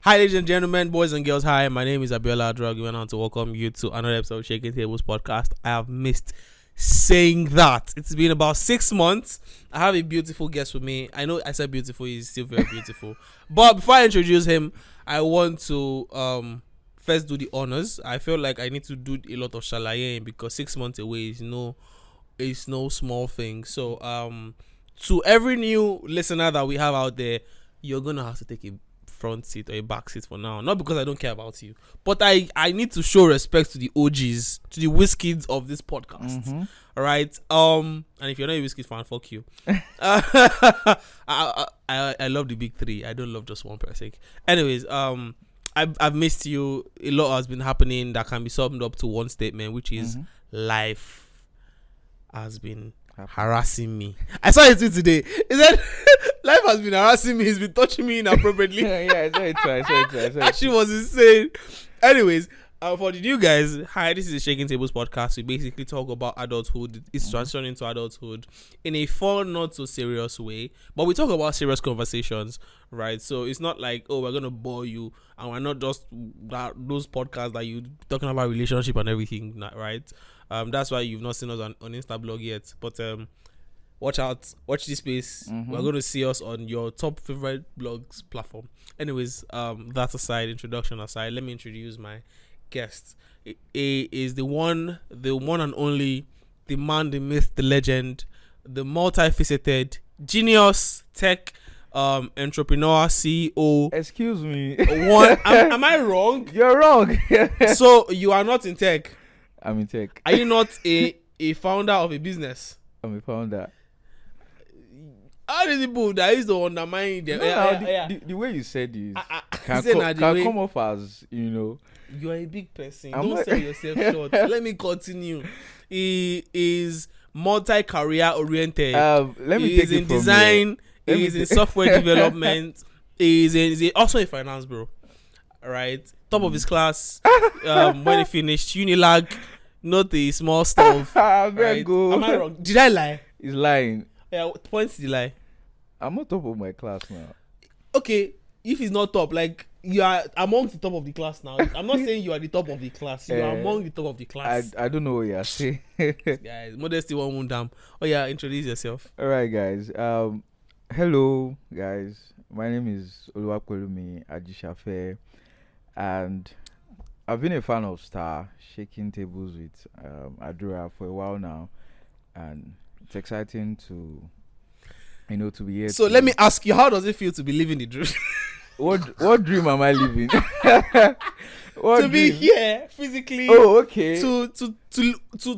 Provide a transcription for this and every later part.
Hi, ladies and gentlemen, boys and girls. Hi, my name is Abiola Drug. We want to welcome you to another episode of Shaking Tables podcast. I have missed saying that. It's been about 6 months. I have a beautiful guest with me. I know I said beautiful, he's still very beautiful. But before I introduce him, I want to first do the honors. I feel like I need to do a lot of shalayen because 6 months away is no small thing. So to every new listener that we have out there, you're gonna have to take a front seat or a back seat for now. Not because I don't care about you, but I need to show respect to the OGs, to the Wizkids of this podcast. Mm-hmm. All right. And if you're not a Wizkid fan, fuck you. I love the big three. I don't love just one person. Anyways, I've missed you. A lot has been happening that can be summed up to one statement, which is life has been harassing me. I saw it today. Is that life has been harassing me? He's been touching me inappropriately. I saw it. That shit was insane. Anyways, for the new guys, hi, this is the Shaking Tables podcast. We basically talk about adulthood. It's transitioning into adulthood in a fun, not so serious way. But we talk about serious conversations, right? So it's not like, oh, we're gonna bore you, and we're not just those podcasts that you talking about relationship and everything, right? That's why you've not seen us on Instablog yet. But watch out, watch this space. We're going to see us on your top favorite blogs platform. Anyways, that aside, introduction aside, let me introduce my guest. He is the one and only, the man, the myth, the legend, the multifaceted genius, tech, entrepreneur, CEO. Excuse me. Am I wrong? You're wrong. So you are not in tech. I'm in tech. Are you not a founder of a business? I'm a founder. How do people that is to undermine them? The way you said this can come off as, you are a big person. I'm Don't not- sell yourself short. Let me continue. He is multi-career oriented. Let me He take is it in from design. Let He me is in ta- software development. He's also a finance bro. Right, top of his class. When he finished Unilag, not the small stuff. Right? Go. Am I wrong? Did I lie? He's lying. Yeah, what points did he lie? I'm not top of my class now. Okay, if he's not top, like you are among the top of the class now. I'm not saying you are the top of the class. You are among the top of the class. I don't know what you're saying. Guys, modesty won't wound down. Oh yeah, introduce yourself. All right, guys. Hello, guys. My name is Oluwakolumi Ajishafe, and I've been a fan of Star Shaking Tables with Adura for a while now, and it's exciting to be here. So let me ask you, how does it feel to be living the dream? What dream am I living? To be here physically. Oh, okay. To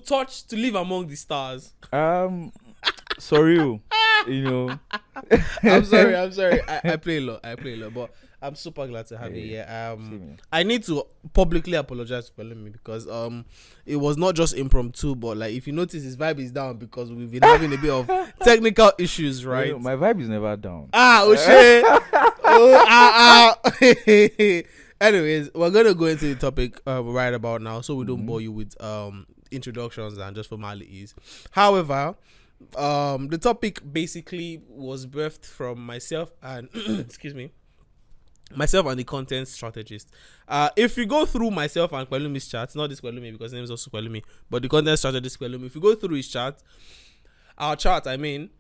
touch, to live among the stars. Sorry, I'm sorry. I play a lot, but I'm super glad to have you here. I need to publicly apologize to Pelumi because it was not just impromptu, but like if you notice, his vibe is down because we've been having a bit of technical issues, right? No, my vibe is never down. Anyways, we're gonna go into the topic right about now, so we don't bore you with introductions and just formalities. However, the topic basically was birthed from myself and myself and the content strategist. If you go through myself and Kwelumi's chat, not this Kwelumi because his name is also Kwelumi, but the content strategist Kwelumi, if you go through his chat, our chat, I mean,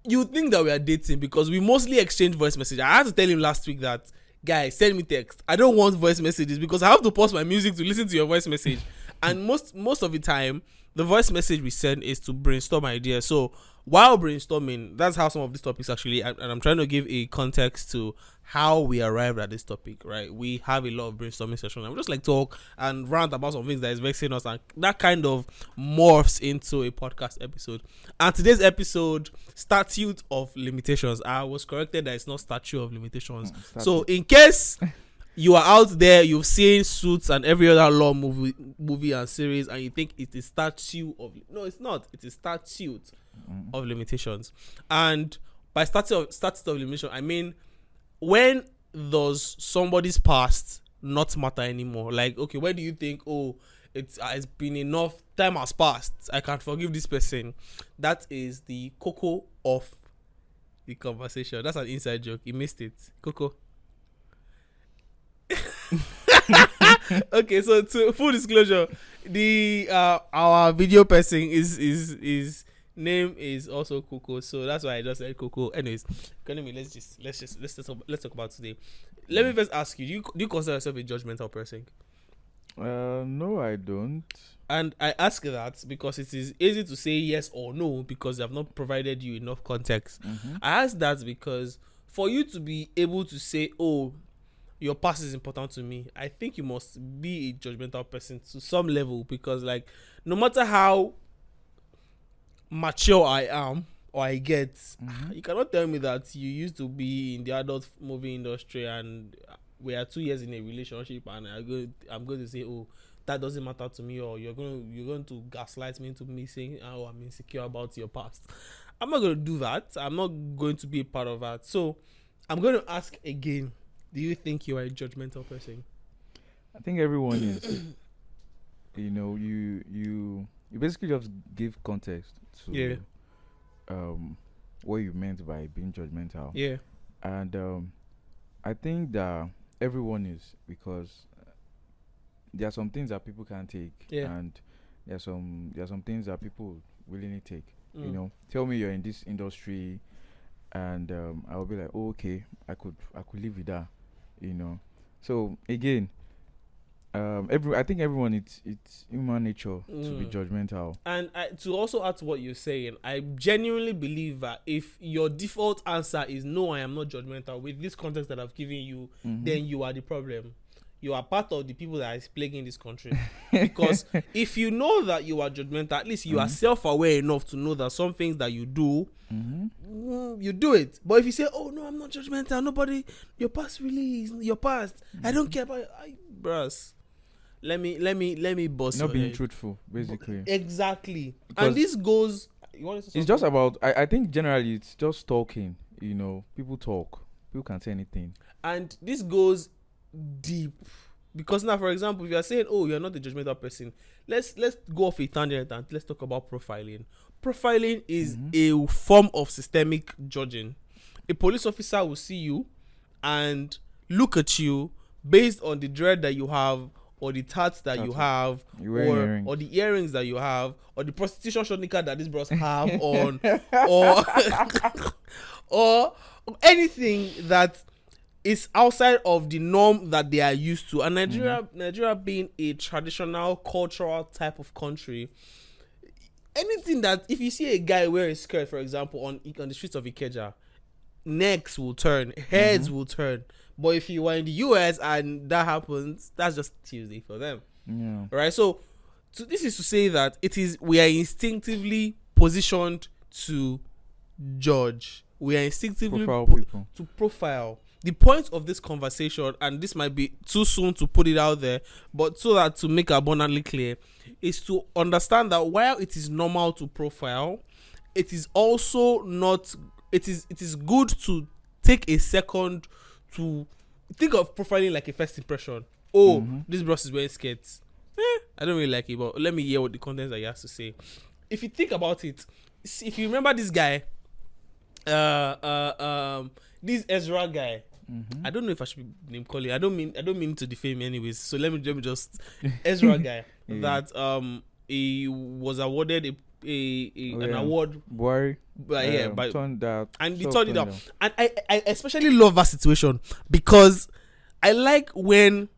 you think that we are dating because we mostly exchange voice messages. I had to tell him last week that, guys, send me text. I don't want voice messages because I have to pause my music to listen to your voice message. And most of the time, the voice message we send is to brainstorm ideas. So while brainstorming, that's how some of these topics actually, and I'm trying to give a context to how we arrived at this topic, right? We have a lot of brainstorming sessions and we just like talk and rant about some things that is vexing us, and that kind of morphs into a podcast episode. And today's episode, Statute of Limitations. I was corrected that it's not Statute of Limitations. So in case you are out there, you've seen Suits and every other law movie and series, and you think it is statute of... No, it's not. It is statute of limitations. And by statute of limitation, I mean, when does somebody's past not matter anymore? Like, okay, where do you think, oh, it's been enough, time has passed, I can forgive this person? That is the cocoa of the conversation. That's an inside joke. You missed it. Coco. Okay, so to full disclosure, the our video person is name is also Coco, so that's why I just said Coco. Anyways, Konami, let's talk about today. Let me first ask you: do you consider yourself a judgmental person? No, I don't. And I ask that because it is easy to say yes or no because they have not provided you enough context. I ask that because for you to be able to say, "Oh, your past is important to me," I think you must be a judgmental person to some level because, like, no matter how mature I am or I get, you cannot tell me that you used to be in the adult movie industry and we are 2 years in a relationship and I'm going to say, "Oh, that doesn't matter to me," or you're going to gaslight me into me saying, "Oh, I'm insecure about your past." I'm not going to do that. I'm not going to be a part of that. So I'm going to ask again: do you think you are a judgmental person? I think everyone is. You basically just give context to what you meant by being judgmental. Yeah. And I think that everyone is, because there are some things that people can't take, and there are some things that people willingly take. Tell me you're in this industry, and I'll be like, oh, okay, I could live with that. So again, I think everyone, it's human nature to be judgmental. And to also add to what you're saying, I genuinely believe that if your default answer is no, I am not judgmental with this context that I've given you, then you are the problem. You are part of the people that is plaguing this country. Because if you know that you are judgmental, at least you are self-aware enough to know that some things that you do, you do it. But if you say, "Oh no, I'm not judgmental, nobody, your past really is your past, I don't care about bros." Let me bust Not your being head. truthful, basically. Exactly. Because and this goes, you want to say it's just about, I think generally it's just talking. People talk. People can say anything. And this goes deep. Because now, for example, if you are saying, "Oh, you're not a judgmental person," let's go off a tangent and let's talk about profiling. Profiling is a form of systemic judging. A police officer will see you and look at you based on the dread that you have, or the tats that you have, or the earrings that you have, or the prostitution shonika that these bros have on, or or anything that is outside of the norm that they are used to. And Nigeria being a traditional, cultural type of country, anything that, if you see a guy wear a skirt, for example, on the streets of Ikeja, necks will turn, heads will turn. But if you are in the US and that happens, that's just Tuesday for them. Yeah. Right? So this is to say that we are instinctively positioned to judge. We are instinctively to profile. The point of this conversation, and this might be too soon to put it out there, but so that to make abundantly clear, is to understand that while it is normal to profile, it is also not. It is good to take a second to think of profiling like a first impression. Oh, this bros is wearing skirts. I don't really like it, but let me hear what the contents that he has to say. If you think about it, if you remember this guy, this Ezra guy, I don't know if I should name calling. I don't mean to defame anyways. So let me just Ezra guy that he was awarded an award. Boy, turned out, and he turned it down. And I especially love that situation because I like when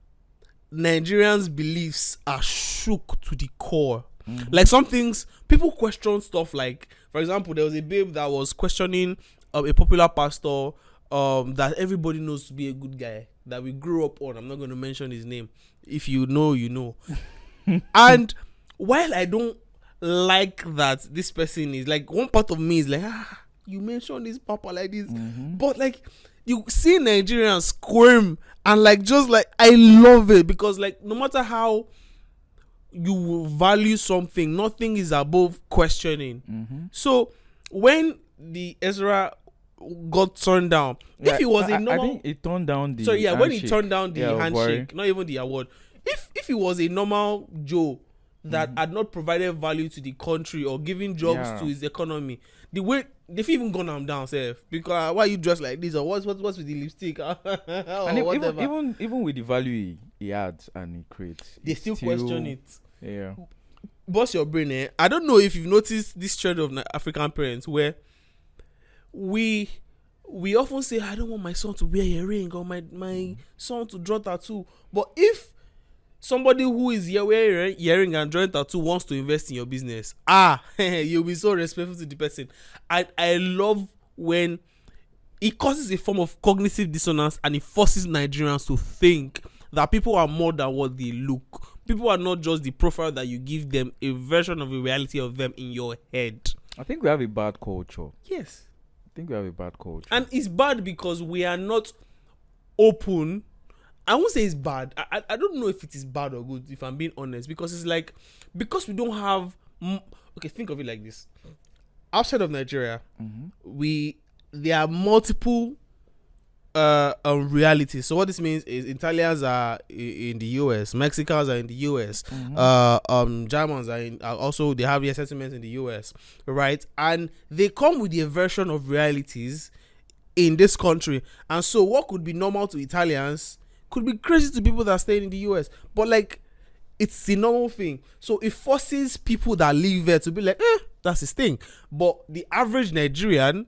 Nigerians' beliefs are shook to the core. Like some things, people question stuff like, for example, there was a babe that was questioning a popular pastor that everybody knows to be a good guy that we grew up on. I'm not going to mention his name. If you know, you know. And while I don't like that this person is like, one part of me is like, you mentioned this papa like this, but like you see Nigerians squirm and like just like I love it because like no matter how you value something, nothing is above questioning. So when the Ezra got turned down, if it was a normal, I think it turned down the when he turned down the handshake, not even the award. If it was a normal Joe that had not provided value to the country or given jobs to his economy, the way they've even gone him down, because why you dress like this, or what's with the lipstick, or and whatever. Even with the value he adds and he creates. They It's still question it. Yeah. Bust your brain, eh? I don't know if you've noticed this trend of African parents where we often say, I don't want my son to wear a ring or my son to draw tattoo. But if somebody who is wearing earring and drawing tattoo wants to invest in your business, you'll be so respectful to the person. I love when it causes a form of cognitive dissonance and it forces Nigerians to think that people are more than what they look. People are not just the profile that you give them, a version of a reality of them in your head. I think we have a bad culture. Yes. I think we have a bad culture. And it's bad because we are not open. I won't say it's bad. I don't know if it is bad or good, if I'm being honest. Because it's like, because we don't have... okay, think of it like this. Outside of Nigeria, there are multiple realities. So what this means is Italians are in the US, Mexicans are in the US, Germans are also, they have their settlements in the US, right? And they come with a version of realities in this country. And so what could be normal to Italians could be crazy to people that stay in the US. But like, it's the normal thing. So it forces people that live there to be like, that's his thing. But the average Nigerian,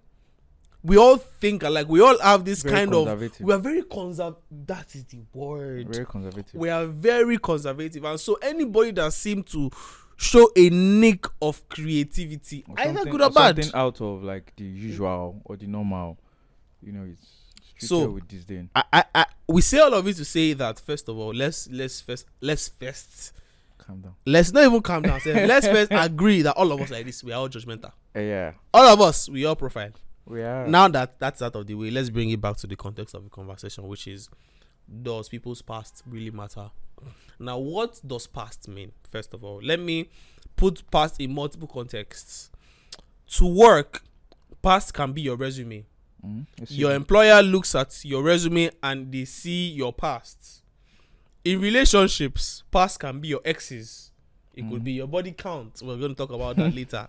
we all think alike. We all have this very kind of... We are very conservative. That is the word. Very conservative. We are very conservative. And so anybody that seems to show a nick of creativity, either good or bad, something out of like the usual or the normal, it's treated so with disdain. We say all of it to say that, first of all, let's first calm down. Let's not even calm down. Let's first agree that all of us like this, we are all judgmental. Yeah. All of us, we all profile. We are. Now that that's out of the way, let's bring it back to the context of the conversation, which is, does people's past really matter? Now, what does past mean? First of all, let me put past in multiple contexts. To work, past can be your resume. Your employer looks at your resume and they see your past. In relationships, past can be your exes. It could be your body count. We're going to talk about that later.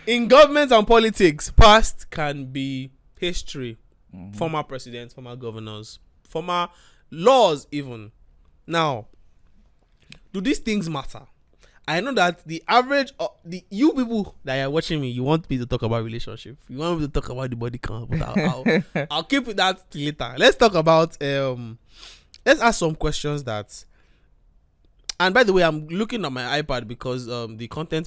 In government and politics, past can be history, former presidents, former governors, former laws even. Now, do these things matter? I know that the average you people that are watching me, you want me to talk about relationship, you want me to talk about the body count, but I'll keep that till later. Let's talk about let's ask some questions that... And by the way, I'm looking at my iPad because the content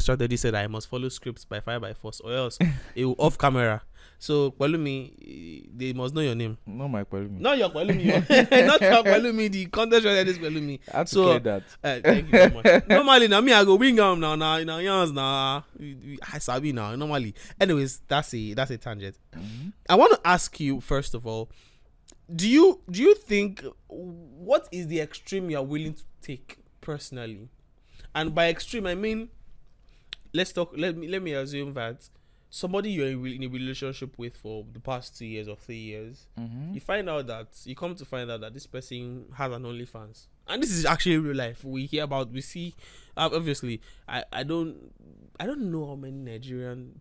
strategy said I must follow scripts by fire by force, or else it will off camera. So Kwelumi, they must know your name. Not my Kwelumi. Not your Kwelumi. Not your Kwelumi. The content strategy is Kwelumi. I have to clear that. Thank you very much. Normally, now me I go wing now. I sabi now. Normally, anyways, that's a tangent. I want to ask you first of all. Do you think, what is the extreme you are willing to take personally? And by extreme I mean, let me assume that somebody you're in a relationship with for the past 2 years or 3 years, you come to find out that this person has an OnlyFans, and this is actually real life. We see, obviously, I don't know how many Nigerians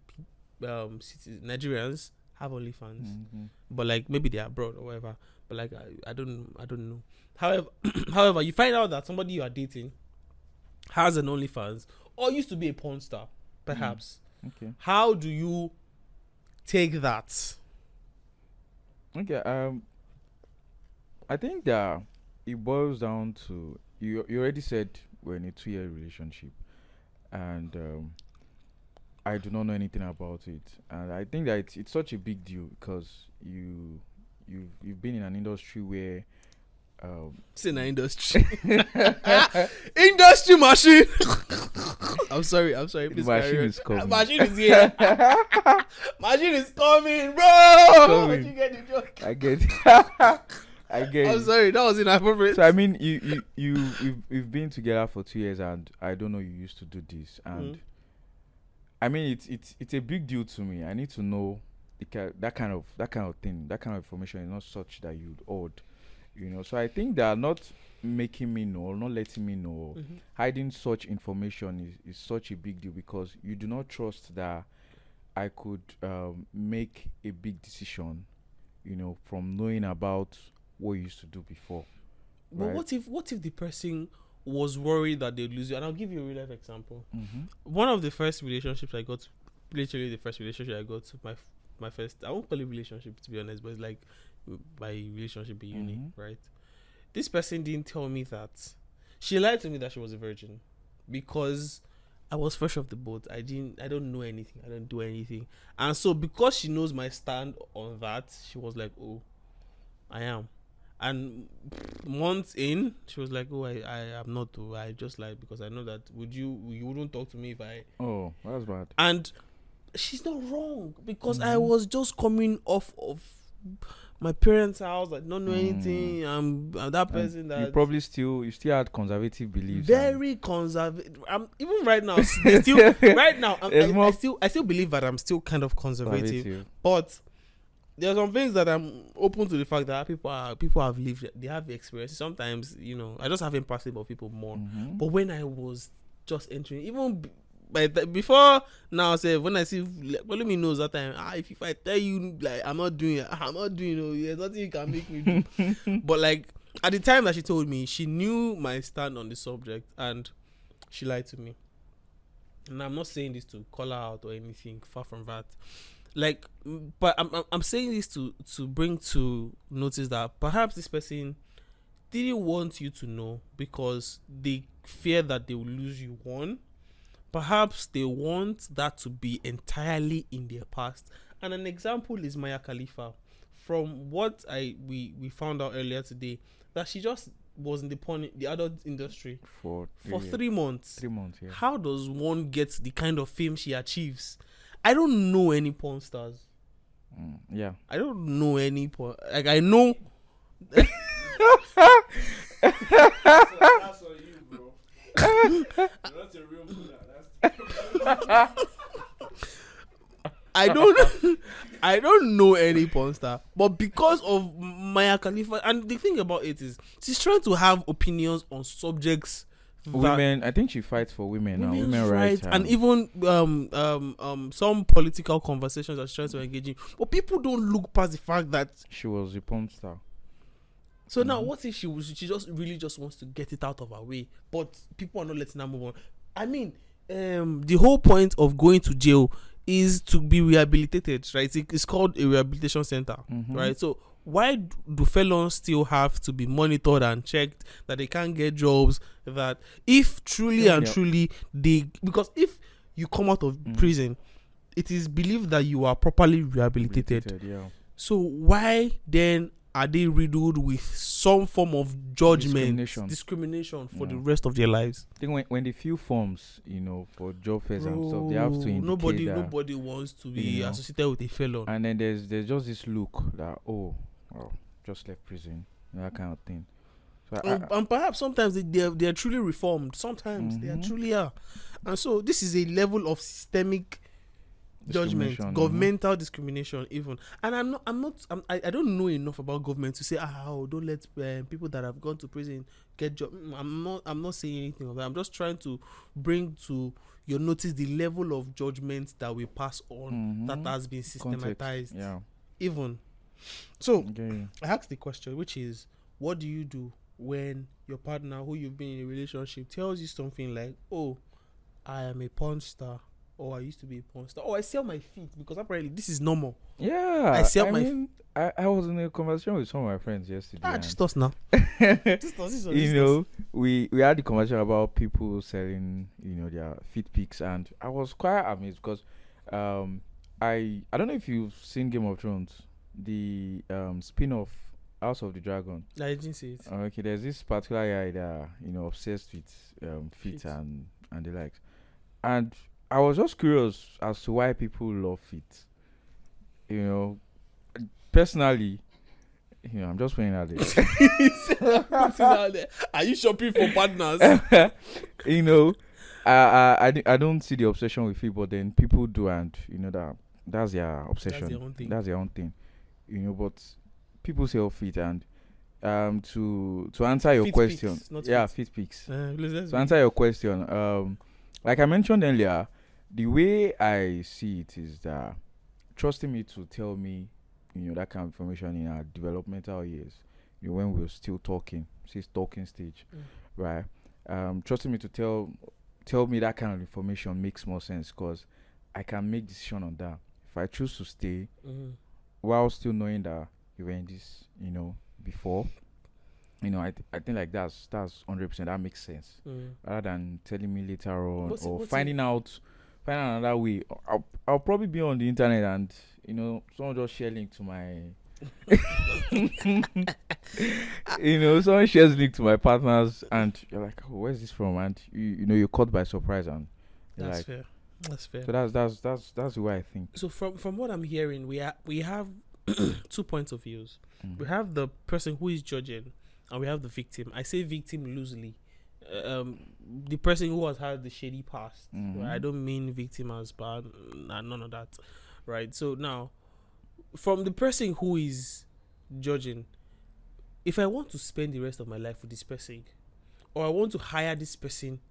have OnlyFans, but like maybe they're abroad or whatever. But like I don't know. However, you find out that somebody you are dating has an OnlyFans or used to be a porn star, perhaps. Okay. How do you take that? Okay. I think that it boils down to you already said we're in a 2-year relationship, and I do not know anything about it, and I think that it's such a big deal because you've been in an industry where it's in an industry industry machine. I'm sorry. The machine is coming. Machine is here. Machine is coming, bro. You get the joke. I get I'm sorry, that was inappropriate. So I mean, we've been together for 2 years, and I don't know you used to do this, and I mean it's a big deal to me. I need to know that kind of thing, that kind of information is not such that you'd hold, So I think that not making me know, not letting me know, hiding such information is such a big deal, because you do not trust that I could make a big decision from knowing about what you used to do before. But Right. what if the person was worried that they'd lose you? And I'll give you a real life example. Mm-hmm. One of the first relationships I got, literally the first relationship I got, my first, I won't call it relationship to be honest, but it's like my relationship in uni, Mm-hmm. right? This person didn't tell me that. She lied to me that she was a virgin because I was fresh off the boat. I don't know anything. I don't do anything. And so because she knows my stand on that, she was like, "Oh, I am." And months in, she was like, "Oh, I am not. Oh, I just lied because I know that you wouldn't talk to me if I." Oh, that's bad. And she's not wrong because I Mhm. was just coming off of my parents' house. I don't know anything. I'm that And person you that probably still had conservative beliefs. very conservative. I'm even right now. They still right now. There's more I still believe that I'm still kind of conservative, conservative. but there are some things that I'm open to the fact that people have lived. They have experience. Sometimes I just have empathy for people more. Mhm. But when I was just entering, even before now, say when I see, well, let me know that time. If I tell you like I'm not doing it, there's nothing you can make me do. But like at the time that she told me, she knew my stand on the subject, and she lied to me. And I'm not saying this to call her out or anything. Far from that. Like, but I'm saying this to bring to notice that perhaps this person didn't want you to know because they fear that they will lose you. One, perhaps they want that to be entirely in their past. And an example is Maya Khalifa. From what we found out earlier today, that she just was in the adult industry For for 3 months. 3 months, yeah. How does one get the kind of fame she achieves? I don't know any porn stars. Yeah. I don't know any porn. Like I know. That's on you, bro. You're not a real player. I don't know any porn star, but because of Maya Khalifa, and the thing about it is, she's trying to have opinions on subjects. Women, I think she fights for women now. Women's Women rights, and even some political conversations that she's trying to engage in. But people don't look past the fact that. she was a porn star. So now, what if she just really just wants to get it out of her way, but people are not letting her move on? I mean, the whole point of going to jail is to be rehabilitated, right? It's called a rehabilitation center, Mhm. right? So why do felons still have to be monitored and checked that they can't get jobs? That if truly and truly because if you come out of prison, it is believed that you are properly rehabilitated. Yeah. So why then are they riddled with some form of judgment, discrimination for the rest of their lives? I think when they fill forms, for job fairs and stuff, they have to indicate that, nobody wants to be associated with a felon. And then there's just this look that just left prison, that kind of thing. So and perhaps sometimes they are truly reformed. Sometimes they are truly are, and so this is a level of systemic judgment, governmental discrimination, even. And I don't know enough about government to say don't let people that have gone to prison get job. I'm not saying anything of that. I'm just trying to bring to your notice the level of judgment that we pass on that has been systematized. Yeah. Even so, Okay. I asked the question, which is, what do you do when your partner who you've been in a relationship tells you something like, "Oh, I am a porn star," or "I used to be a porn star," or "I sell my feet," because apparently this is normal. Yeah. I sell I was in a conversation with some of my friends yesterday. Just us now. We had the conversation about people selling, their feet pics, and I was quite amazed because I don't know if you've seen Game of Thrones, the spin-off House of the Dragon. I didn't see it. Okay, there's this particular guy that obsessed with feet and the likes, and I was just curious as to why people love feet. Personally, I'm just putting it out there. Are you shopping for partners? I don't see the obsession with it, but then people do, and that's their obsession. That's their own thing. But people sell feet, and to answer your question, feet pics. To answer your question, like I mentioned earlier, the way I see it is that trusting me to tell me that kind of information in our developmental years. When we were still talking, since talking stage, right? Trusting me to tell me that kind of information makes more sense because I can make decision on that. If I choose to stay, while still knowing that you were in this, before, I think like that's 100%. That makes sense. Rather than telling me later on or finding out another way. I'll probably be on the internet and someone just share link to my someone shares link to my partners and you're like, oh, where's this from? And you're caught by surprise and you're That's like, fair. That's fair. So that's the way I think. So from what I'm hearing, we have 2 points of views. We have the person who is judging, and we have the victim. I say victim loosely. The person who has had the shady past. Right? I don't mean victim as bad. None of that. Right. So now, from the person who is judging, if I want to spend the rest of my life with this person, or I want to hire this person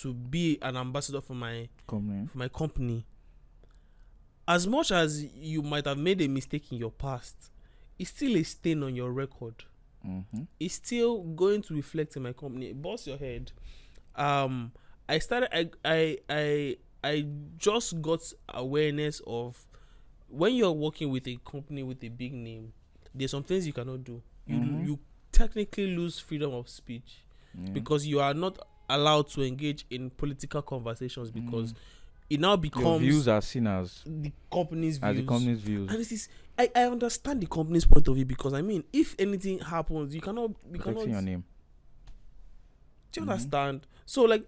to be an ambassador for my company, as much as you might have made a mistake in your past, it's still a stain on your record. It's still going to reflect in my company. Boss your head. I just got awareness of when you're working with a company with a big name, there's some things you cannot do. You technically lose freedom of speech because you are not allowed to engage in political conversations because it now becomes your views are seen as the company's views. And this is I understand the company's point of view because I mean, if anything happens, you cannot your name. Do you understand? So like,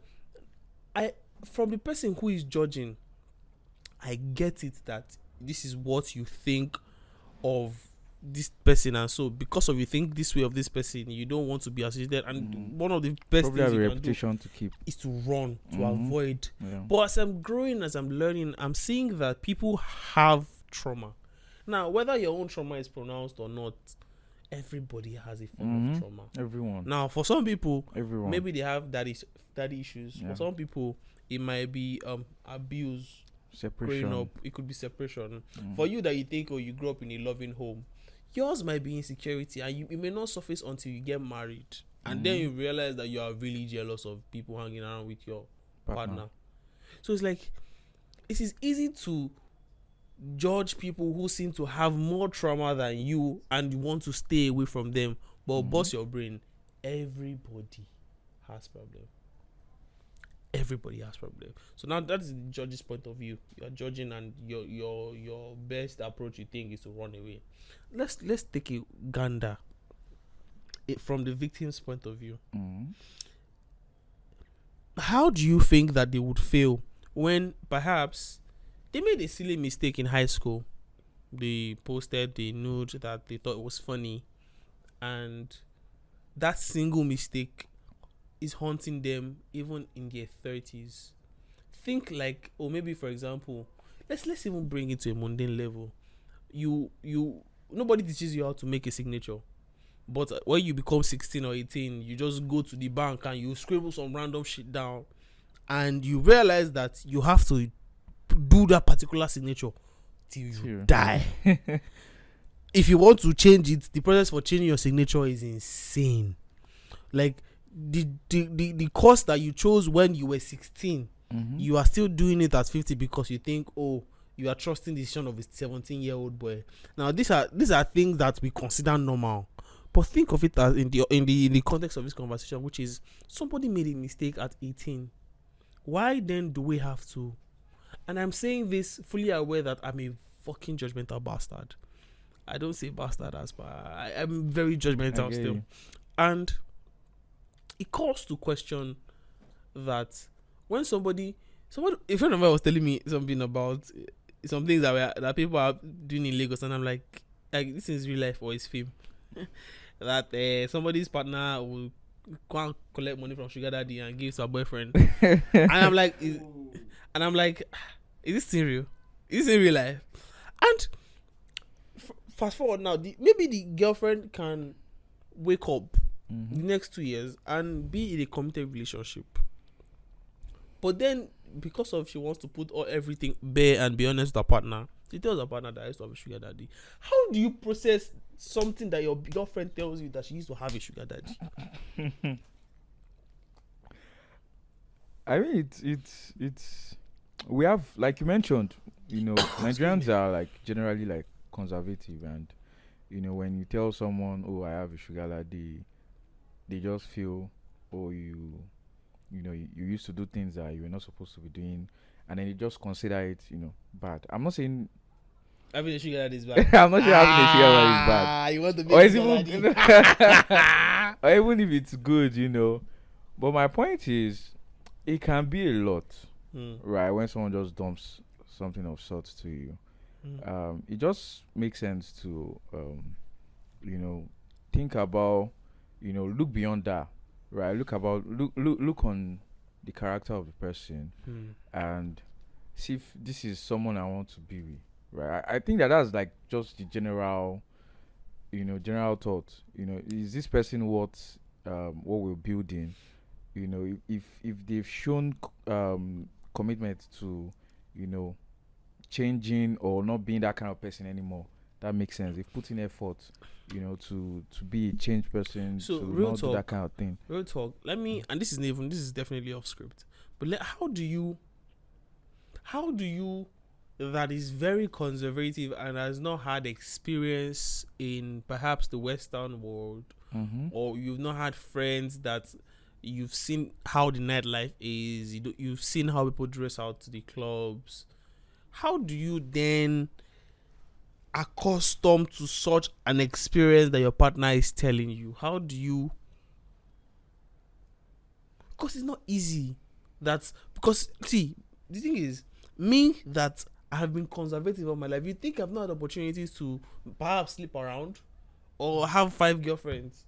from the person who is judging, I get it that this is what you think of this person, and so because of you think this way of this person, you don't want to be associated. And one of the best probably things have you a can reputation do to keep is to run, to avoid. Yeah. But as I'm growing, as I'm learning, I'm seeing that people have trauma. Now, whether your own trauma is pronounced or not, everybody has a form of trauma. Everyone. Now, for some people, Everyone. maybe they have daddy issues. Yeah. For some people, it might be abuse. Separation. Growing up, it could be separation. For you that you think, you grew up in a loving home, yours might be insecurity, and it may not surface until you get married, and then you realize that you are really jealous of people hanging around with your partner. So it's like, it is easy to judge people who seem to have more trauma than you, and you want to stay away from them. But bust your brain, everybody has problem. Everybody has problem. So now that's the judge's point of view. You're judging, and your best approach you think is to run away. Let's take a gander from the victim's point of view. How do you think that they would feel when perhaps they made a silly mistake in high school? They posted the nude that they thought was funny, and that single mistake is haunting them even in their 30s. Think like, or maybe for example, let's even bring it to a mundane level. Nobody teaches you how to make a signature, but when you become 16 or 18, you just go to the bank and you scribble some random shit down, and you realize that you have to do that particular signature till you die. If you want to change it, the process for changing your signature is insane. Like, the course that you chose when you were 16, you are still doing it at 50 because you think, you are trusting the decision of a 17-year-old boy. Now these are things that we consider normal, but think of it as in the context of this conversation, which is somebody made a mistake at 18. Why then do we have to? And I'm saying this fully aware that I'm a fucking judgmental bastard. I don't say bastard as bad. I'm very judgmental still, and it calls to question that when somebody, a friend of mine was telling me something about some things that people are doing in Lagos, and I'm like this is real life or it's film. That somebody's partner will go and collect money from sugar daddy and give to her boyfriend, and I'm like, is this thing real? Is this in real life? And fast forward now, maybe the girlfriend can wake up the next 2 years and be in a committed relationship, but then because of she wants to put everything bare and be honest with her partner, She tells her partner that I used to have a sugar daddy. How do you process something that your girlfriend tells you that she used to have a sugar daddy? I mean, it's we have, like you mentioned, Nigerians are like generally like conservative, and when you tell someone, oh, I have a sugar daddy, they just feel, oh, you used to do things that you were not supposed to be doing, and then you just consider it, bad. I'm not saying Having a sugar daddy is bad. I'm not sure having a sugar daddy is bad, You want to be or a it's sugar daddy. or even if it's good. But my point is, it can be a lot, right? When someone just dumps something of sorts to you, it just makes sense to, think about, look beyond that, right? Look on the character of the person, and see if this is someone I want to be with, right? I think that's like just the general thought. Is this person what we're building? If they've shown commitment to, changing or not being that kind of person anymore, that makes sense. They've put in effort, to be a changed person, So to real not do talk, that kind of thing. Real talk. Let me, and this is definitely off script, but how do you that is very conservative and has not had experience in perhaps the Western world, or you've not had friends that you've seen how the nightlife is, you've seen how people dress out to the clubs. How do you then accustom to such an experience that your partner is telling you? How do you? Because it's not easy. Because see, the thing is, me that I have been conservative all my life. You think I've not had opportunities to perhaps sleep around, or have 5 girlfriends,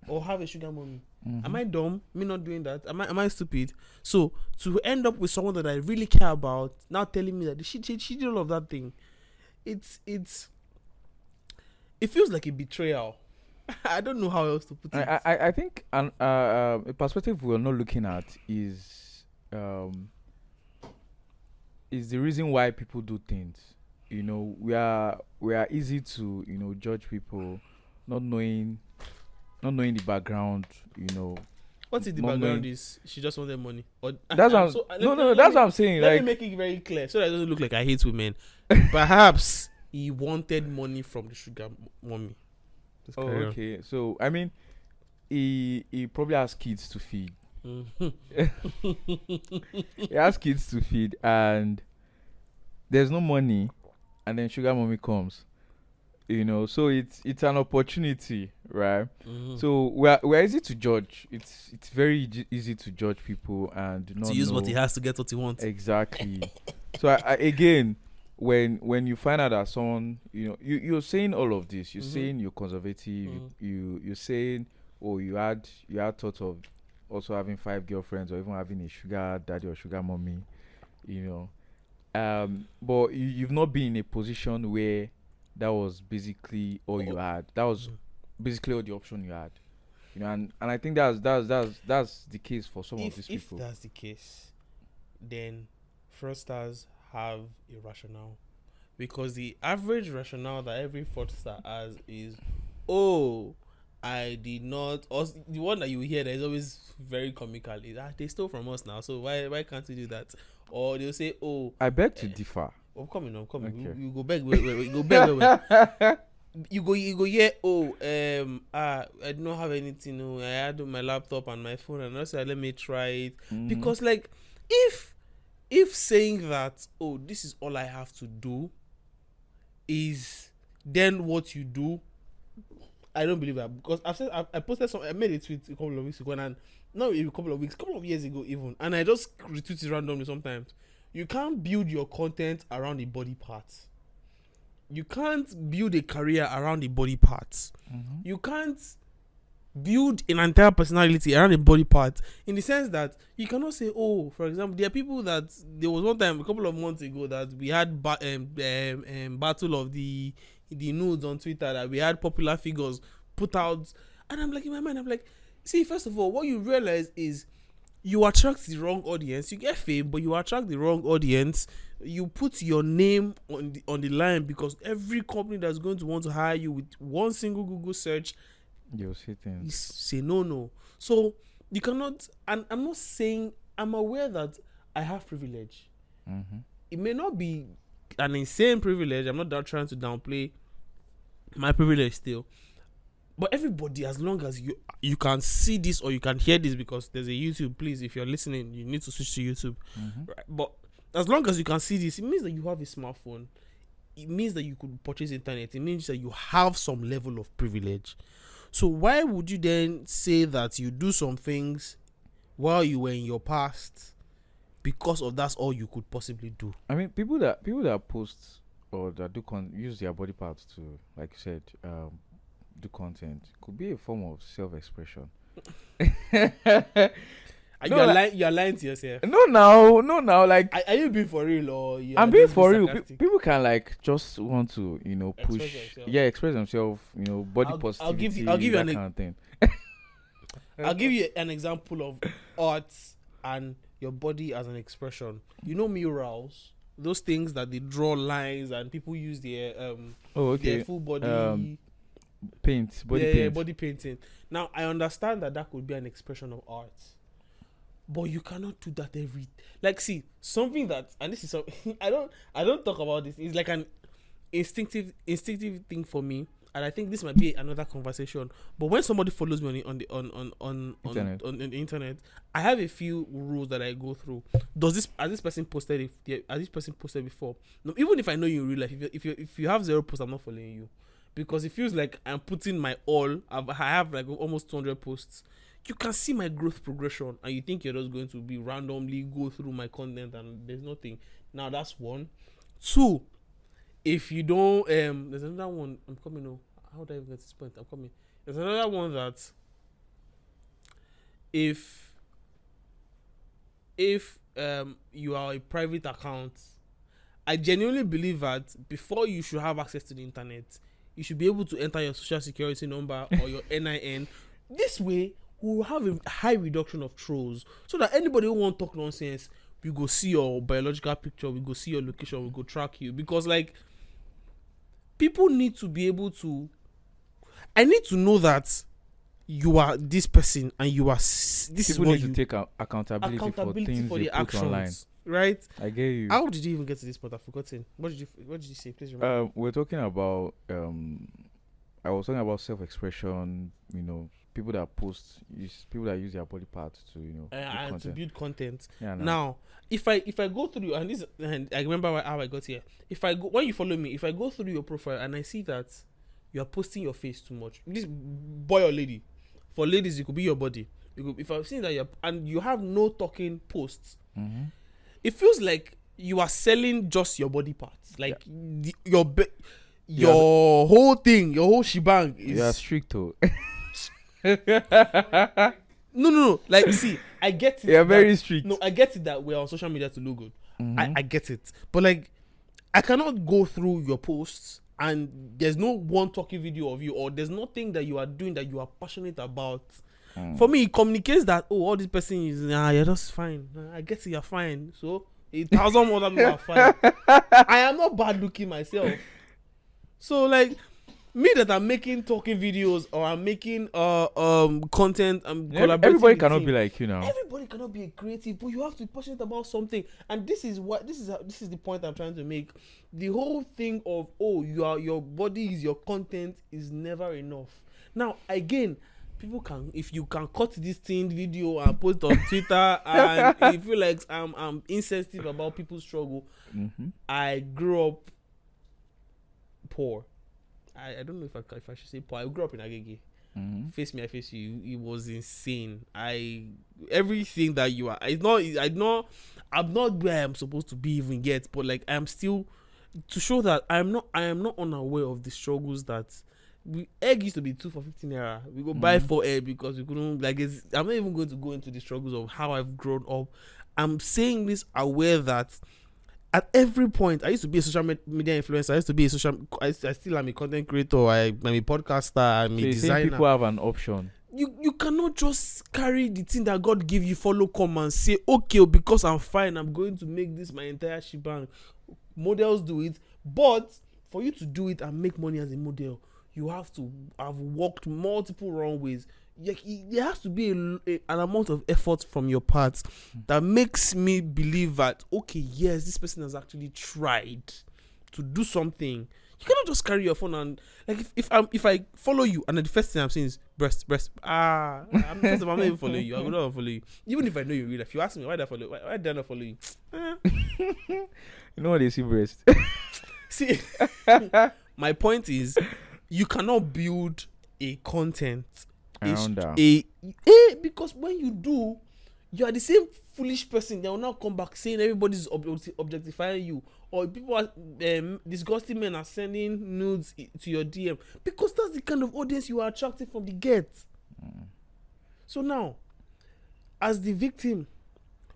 or have a sugar mommy? Am I dumb? Me not doing that? Am I stupid? So to end up with someone that I really care about now telling me that she did all of that thing, it feels like a betrayal. I don't know how else to put it. I think a perspective we're not looking at is the reason why people do things. We are easy to judge people, not knowing the background. What if the background is she just wanted money? Or that's what that's what I'm saying. Let Like, me make it very clear so that it doesn't look like I hate women. Perhaps he wanted money from the sugar mommy. Just oh, carry on. okay. So I mean, he probably has kids to feed. He has kids to feed, and there's no money, and then sugar mommy comes. So it's an opportunity, right? So we're easy to judge. It's very easy to judge people and not To use know what he has to get what he wants. exactly. So I again, when you find out that someone, you're saying all of this, you're saying you're conservative, you're saying, oh, you had thought of also having 5 girlfriends or even having a sugar daddy or sugar mommy, but you've not been in a position where that was basically all you had. That was basically all the option you had. And I think that's the case for some of these people. If that's the case, then fraudsters have a rationale, because the average rationale that every fraudster has is, oh, I did not. Or the one that you hear that is always very comical is, they stole from us now, so why can't we do that? Or they'll say, oh, I beg to differ. I'm coming. Okay. You go back. Wait. You go back. Wait. You go. Yeah. Oh. I don't have anything. No, I had my laptop and my phone, and also let me try it. Because like, if saying that, oh, this is all I have to do, is then what you do, I don't believe that, because I posted I made a tweet a couple of weeks ago, and not a couple of years ago even, and I just retweet it randomly sometimes. You can't build your content around the body parts. You can't build a career around the body parts. You can't build an entire personality around a body part, in the sense that you cannot say, oh, for example, there are people that there was one time a couple of months ago that we had battle of the nudes on Twitter, that we had popular figures put out, and I'm like, in my mind, I'm like, see, first of all, what you realize is you attract the wrong audience. You get fame, but you attract the wrong audience. You put your name on the line because every company that's going to want to hire you with one single Google search, You'll see you things. say no. So you cannot. And I'm not saying, I'm aware that I have privilege. Mm-hmm. It may not be an insane privilege. I'm not trying to downplay my privilege still. But everybody, as long as you can see this or you can hear this, because there's a YouTube, please, if you're listening, you need to switch to YouTube. Mm-hmm. Right? But as long as you can see this, it means that you have a smartphone. It means that you could purchase internet. It means that you have some level of privilege. So why would you then say that you do some things while you were in your past because of that's all you could possibly do? I mean, people that post or that do use their body parts to, like you said, do content could be a form of self-expression. You're lying to yourself. No, now, like Are you being for real or you I'm are being just for real. sarcastic? People can like just want to, Express push, themselves. express themselves, body I'll positivity, give you that an kind of thing. I'll give you an example of art and your body as an expression. You know murals, those things that they draw lines and people use their their full body Paint, paint. body painting. Now I understand that could be an expression of art, but you cannot do that see something that, and this is something I don't talk about this. It's like an instinctive thing for me, and I think this might be another conversation. But when somebody follows me on the internet, I have a few rules that I go through. Has this person posted before? No, even if I know you in real life, if you have 0 posts, I'm not following you, because it feels like I'm putting my all. I have like almost 200 posts. You can see my growth progression, and you think you're just going to be randomly go through my content and there's nothing. Now that's one. 2, if you don't, there's another one. I'm coming. Oh, how do I even get to this point? I'm coming. There's another one that if you are a private account, I genuinely believe that before you should have access to the internet, you should be able to enter your social security number or your NIN. This way, we will have a high reduction of trolls, so that anybody who won't talk nonsense, we go see your biological picture, we go see your location, we go track you. Because like, people need to be able to. I need to know that you are this person and you are. This is People what need you to take accountability for things for they the put actions, online. right? I get you. How did you even get to this point? I've forgotten. What did you say? Please remember. We're talking about I was talking about self-expression. People that people that use their body parts to do And to content. build content. Yeah, no. Now, if I go through and I remember how I got here. When you follow me, if I go through your profile and I see that you are posting your face too much, this boy or lady, for ladies it could be your body. If I've seen that you have no talking posts, Mm-hmm. it feels like you are selling just your body parts, like your whole thing, your whole shebang is. You are strict though. No. Like, see, I get it. You're very strict. No, I get it that we're on social media to look good. Mhm. I get it. But like, I cannot go through your posts and there's no one talking video of you, or there's nothing that you are doing that you are passionate about. For me, it communicates that, all this person is, you're just fine. I get it, you're fine. So 1,000 other people are fine. I am not bad looking myself. So like, me that I'm making talking videos or I'm making content, I'm collaborating. Everybody with cannot team. be like you now. Everybody cannot be a creative, but you have to be passionate about something. And this is the point I'm trying to make. The whole thing of your body is your content is never enough. Now again, people can, if you can cut this thing video and post on Twitter and you feel like I'm insensitive about people's struggle. Mm-hmm. I grew up poor. I don't know if I should say poor. I grew up in Agege. Mm-hmm. Face me, I face you. It was insane. Everything that you are. I'm not where I'm supposed to be even yet. But like, I'm still, to show that I am not unaware of the struggles that egg used to be 2 for 15 naira. We go buy 4 egg because we couldn't. Like, I'm not even going to go into the struggles of how I've grown up. I'm saying this aware that at every point, I used to be a social media influencer. I used to be I still am a content creator. I'm a podcaster. I'm a So you're saying designer. people have an option. You you cannot just carry the thing that God give you, follow, come and say, okay, because I'm fine, I'm going to make this my entire shebang. Models do it, but for you to do it and make money as a model, you have to have walked multiple runways. There has to be an amount of effort from your part that makes me believe that, okay, yes, this person has actually tried to do something. You cannot just carry your phone and, like, if I follow you and then the first thing I'm saying is breast. I'm not even following you. I will not follow you. Even if I know you real life, you ask me why did I not follow you? You know what they see breast. See, my point is, you cannot build a content Around that. because when you do, you are the same foolish person that will now come back saying everybody's objectifying you, or people are disgusting men are sending nudes to your DM, because that's the kind of audience you are attracting from the get. So now, as the victim,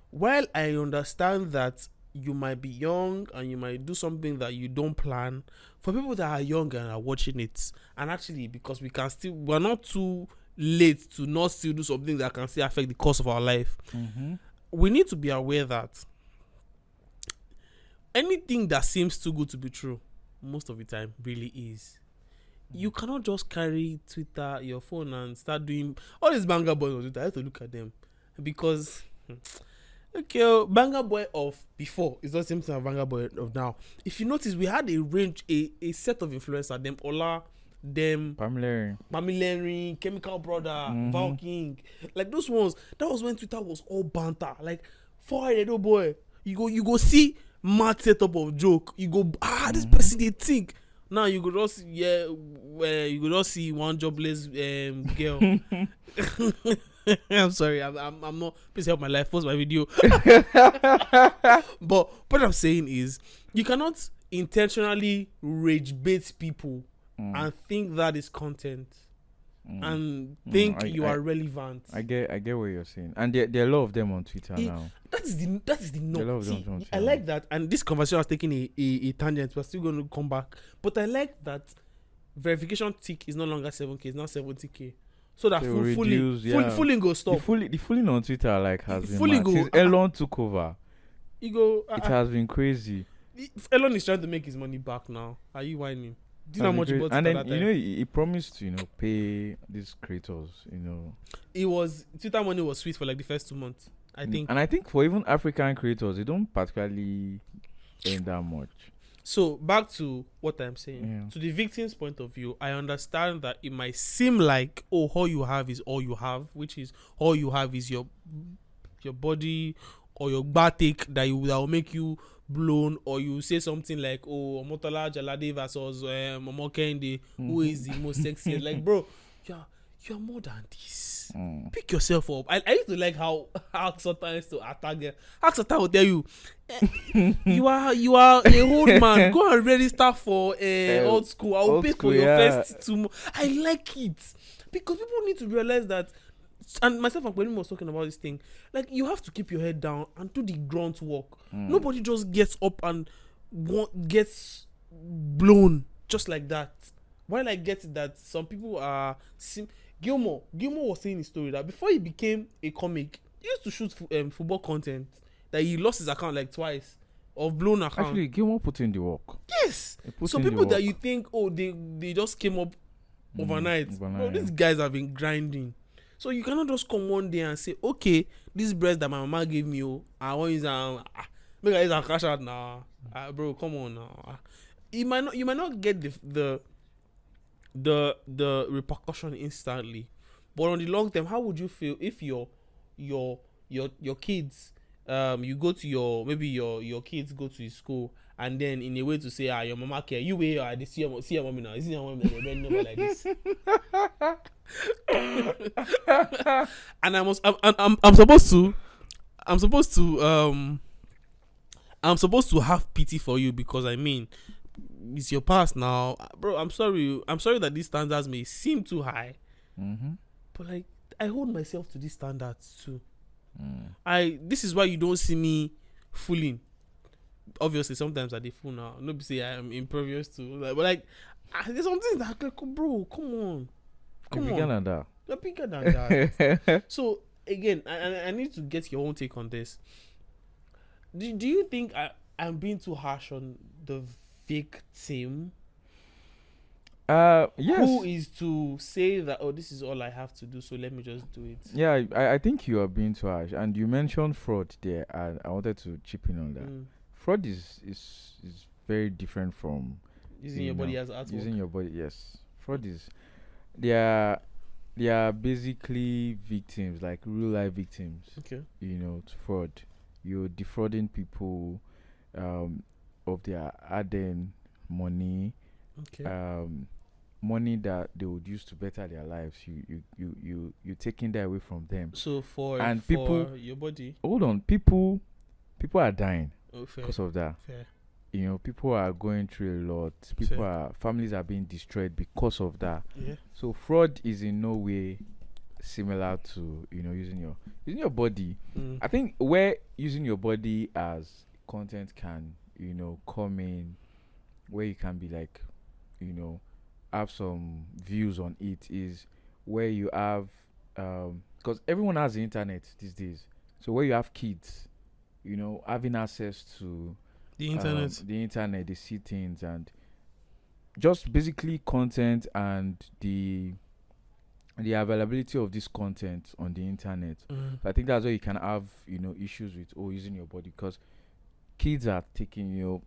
while I understand that you might be young and you might do something that you don't plan, for people that are young and are watching it, and actually because we're not too late to not still do something that can still affect the course of our life, we need to be aware that anything that seems too good to be true most of the time really is. You cannot just carry Twitter, your phone, and start doing all these banger boys on Twitter. I have to look at them because okay, banger boy of before is not the same thing as banger boy of now. If you notice, we had a range, a set of influencers, them Ola, them Pamilerin, Chemical Brother, Val King, like those ones. That was when Twitter was all banter. Like 400, oh boy, you go see mad setup of joke. You go this person they think. Now you go just you go just see one jobless girl. I'm sorry, I'm not. Please help my life. Post my video. But what I'm saying is, you cannot intentionally rage bait people and think that is content and think you are relevant. I get what you're saying, and there are a lot of them on Twitter now. That is the no. See, I now. like that, and this conversation was taking a tangent. We're still going to come back, but I like that verification tick is no longer 7K, it's now 70K. So that fooling go stop. The fooling on Twitter like has been mad. Since Elon took over, it has been crazy. Elon is trying to make his money back now. Are you whining? Do you know how much he bought? And then he promised to pay these creators. It was Twitter money was sweet for like the first 2 months, I think. And I think for even African creators, they don't particularly earn that much. So back to what I'm saying. To the victim's point of view, I understand that it might seem like all you have is all you have, which is all you have is your body or your batik that will make you blown, or you say something like, oh, Omotola Jalade versus Momo Kende, who is the most sexiest. Like, bro, you're more than this. Pick yourself up. I used to like how Aksota used to attack them. Aksota will tell you, you are a old man. Go and register for old school. I will pay for your first 2 months. I like it because people need to realize that. And myself and Kwelumi was talking about this thing. Like, you have to keep your head down and do the grunt work. Nobody just gets up and gets blown just like that. While I get that some people are... Gilmore was saying his story that before he became a comic, he used to shoot football content. That he lost his account like twice. Of blown account. Actually, Gilmore put in the work. Yes. So people that you think, oh, they just came up overnight. Bro, these guys have been grinding. So you cannot just come one day and say, okay, this breast that my mama gave me, I want to use make I use a cash out now. Bro, come on now. You might not get the repercussion instantly, but on the long term, how would you feel if your kids you go to your kids go to school, and then in a way to say, your mama care, you way I see your mommy now, see your mommy that they never like this. And I'm supposed to have pity for you, because I mean, it's your past now, bro. I'm sorry that these standards may seem too high, but like, I hold myself to these standards too. This is why you don't see me fooling. Obviously, sometimes I dey fool now. Nobody say I am impervious to, but like, there's some things that, like, bro, come on. If you get like that, You're bigger than that. So again, I need to get your own take on this. Do you think I'm being too harsh on the victim? Yes. Who is to say that, oh, this is all I have to do, so let me just do it? Yeah, I think you are being too harsh, and you mentioned fraud there, and I wanted to chip in on that. Fraud is very different from Using your body as artwork. using your body. Yes, fraud is they are basically victims, like real life victims. Okay. To fraud. You're defrauding people of their hard-earned money, Okay. money that they would use to better their lives. You taking that away from them. So for your body. Hold on, people are dying Oh, fair. because of that. Fair. People are going through a lot. Families are being destroyed because of that. Yeah. So fraud is in no way similar to using your body. I think where using your body as content can come in, where you can be like have some views on it, is where you have because everyone has the internet these days. So where you have kids having access to The internet. they see things, and just basically content and the availability of this content on the internet. So I think that's where you can have issues with using your body, because kids are taking you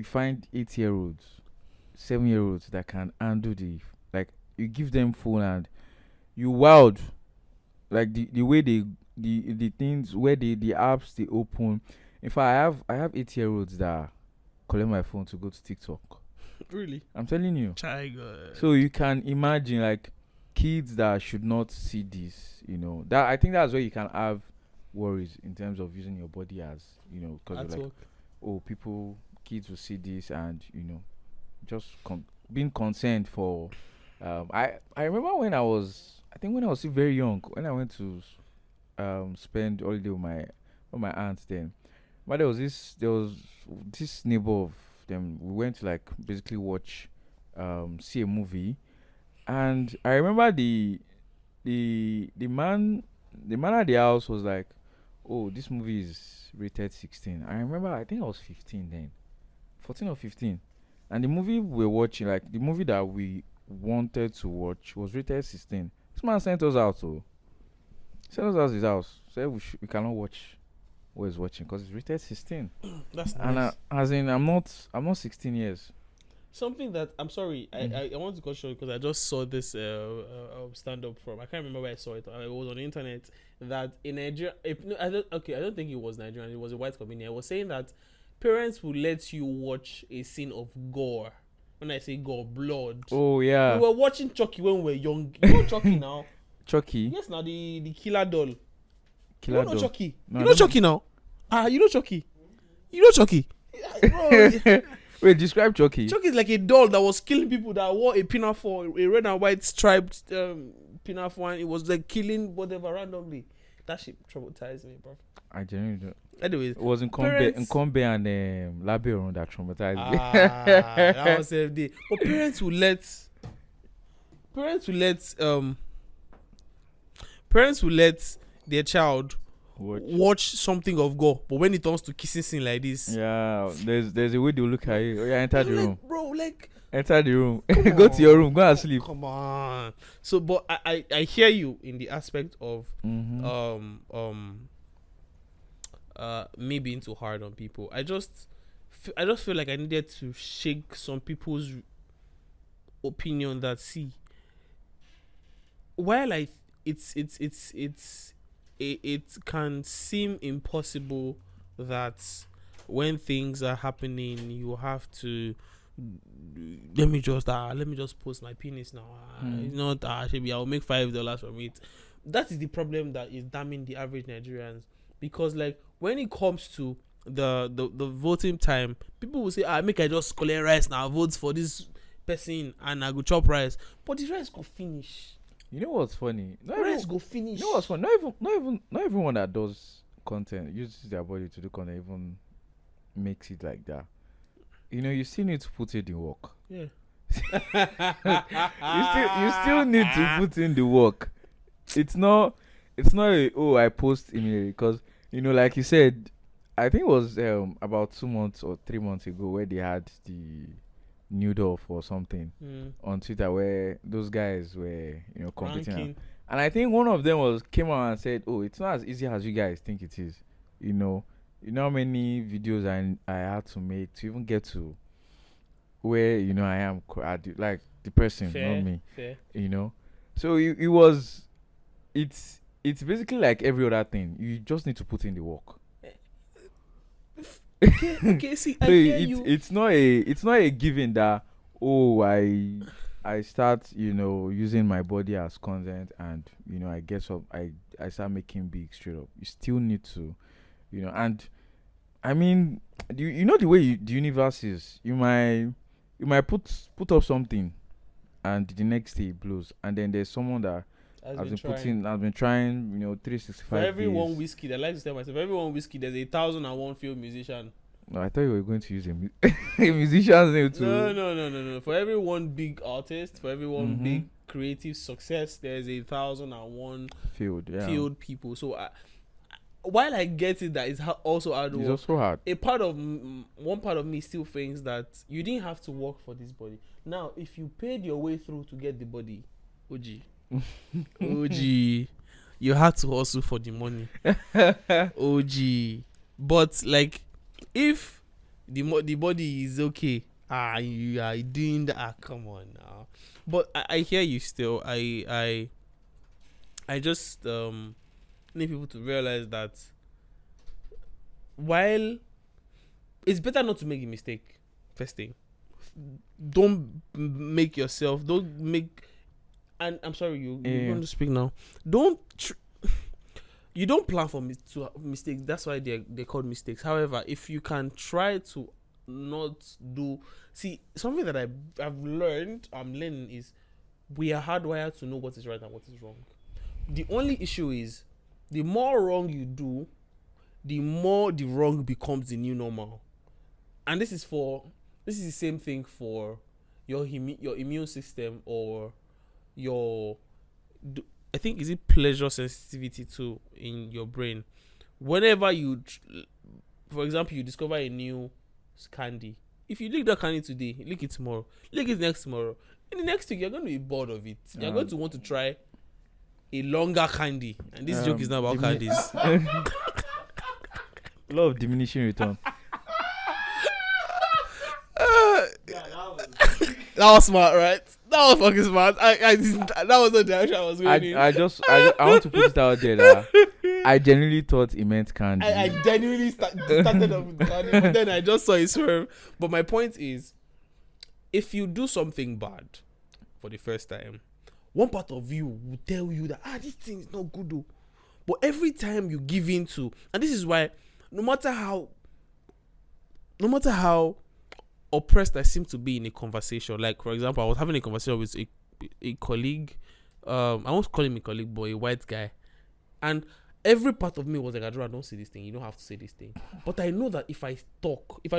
find 8-year-olds, 7-year-olds that can handle you give them phone and you wild, like the way the things where the apps they open. In fact, I have 8-year-olds that collect my phone to go to TikTok. Really? I'm telling you. God. So you can imagine, like, kids that should not see this, that I think that's where you can have worries in terms of using your body as, because kids will see this and, just being concerned for, I remember when I was still very young, when I went to spend holiday with my aunts then. But there was this neighbor of them. We went to basically watch, see a movie, and I remember the man at the house was like, "Oh, this movie is rated 16." I remember, I think I was 15 then, 14 or 15, and the movie we were watching, the movie that we wanted to watch, was rated 16. This man sent us out, sent us out his house. Said we cannot watch what he's watching because it's rated 16. That's And nice. as in, I'm not 16 years. Something that I'm sorry, I want to cut short because I just saw this stand up from, I can't remember where I saw it. It was on the internet that in Nigeria, I don't think it was Nigerian. It was a white comedian. I was saying that parents will let you watch a scene of gore. When I say gore, blood. Oh yeah. We were watching Chucky when we were young. You know Chucky now? Chucky. Yes, now the killer doll. Killer You know doll. Chucky. No, You I know don't Chucky now. You know Chucky. You know Chucky. Bro, Wait, describe Chucky. Chucky is like a doll that was killing people, that wore a pinafore, a red and white striped pinafore, and it was like killing whatever randomly. That shit traumatized me, bro. I genuinely don't. Anyways, It was Nkombe and Labiorun that traumatized me. that was FD. But parents will let their child watch something of gore, but when it comes to kissing scene like this, Yeah, there's a way they look at you. Oh, yeah, enter the room. bro, Enter the room. Go to your room. Go and sleep. come on. So, but I hear you in the aspect of me being too hard on people. I just feel like I needed to shake some people's opinion that, see, while it can seem impossible that when things are happening you have to let me just post my penis now. It's not I'll make $5 from it. That is the problem that is damning the average Nigerians, because when it comes to the voting time, people will say, make I just collect rice now, vote for this person and I go chop rice, but the rice go finish. You know what's funny? Rice go finish. You know what's funny? Not everyone that does content, uses their body to do content, even makes it like that. You still need to put in the work. Yeah. You still need to put in the work. it's not I post immediately because like you said, I think it was about 2 months or 3 months ago where they had the nude off or something on Twitter where those guys were competing. Ranking. And I think one of them came out and said, "Oh, it's not as easy as you guys think it is." You know how many videos I had to make to even get to where I am. Like the person, Fair, not me. fair. So it was. It's basically like every other thing. You just need to put in the work. Okay, see, I So hear you. it's not a given that I start using my body as content and I get up I start making big straight up. You still need to and I mean the way the universe is. You might put up something and the next day it blows, and then there's someone that has been trying 365 For every days. one whiskey, I like to tell myself, every one whiskey, there's 1,001 field musician. No, I thought you were going to use a musician's name too. No. For every one big artist, for every one Mhm. big creative success, there's 1,001 field people. So while I get it that it's also hard It's work, also hard. one part of me still thinks that you didn't have to work for this body. Now, if you paid your way through to get the body, OG, you had to hustle for the money. OG, but like, if the body is okay, you are doing that. Come on now. But I hear you still. I just need people to realize that while it's better not to make a mistake, first thing, don't make yourself. Don't make. And I'm sorry, you want to speak now. Don't. You don't plan for mistakes. That's why they're called mistakes. However, if you can try to not do, see, something that I'm learning is we are hardwired to know what is right and what is wrong. The only issue is the more wrong you do, the more the wrong becomes the new normal. And this is the same thing for your immune system or your I think is it pleasure sensitivity too in your brain. Whenever for example, you discover a new candy. If you lick that candy today, lick it tomorrow, lick it next tomorrow. In the next week, you're going to be bored of it. You're going to want to try a longer candy. And this joke is not about candies. Law of diminishing return. That was smart, right? That was fucking smart. That was the direction I was going in. I want to put it out there that I genuinely thought it meant candy. I genuinely started off with candy, but then I just saw it swerve. But my point is, if you do something bad for the first time, one part of you will tell you that this thing is not good though. But every time you give in to, and this is why no matter how oppressed I seem to be in a conversation, like for example, I was having a conversation with a colleague, I won't call him a colleague, but a white guy, and every part of me was like, Adora, don't say this thing, you don't have to say this thing. But I know that if I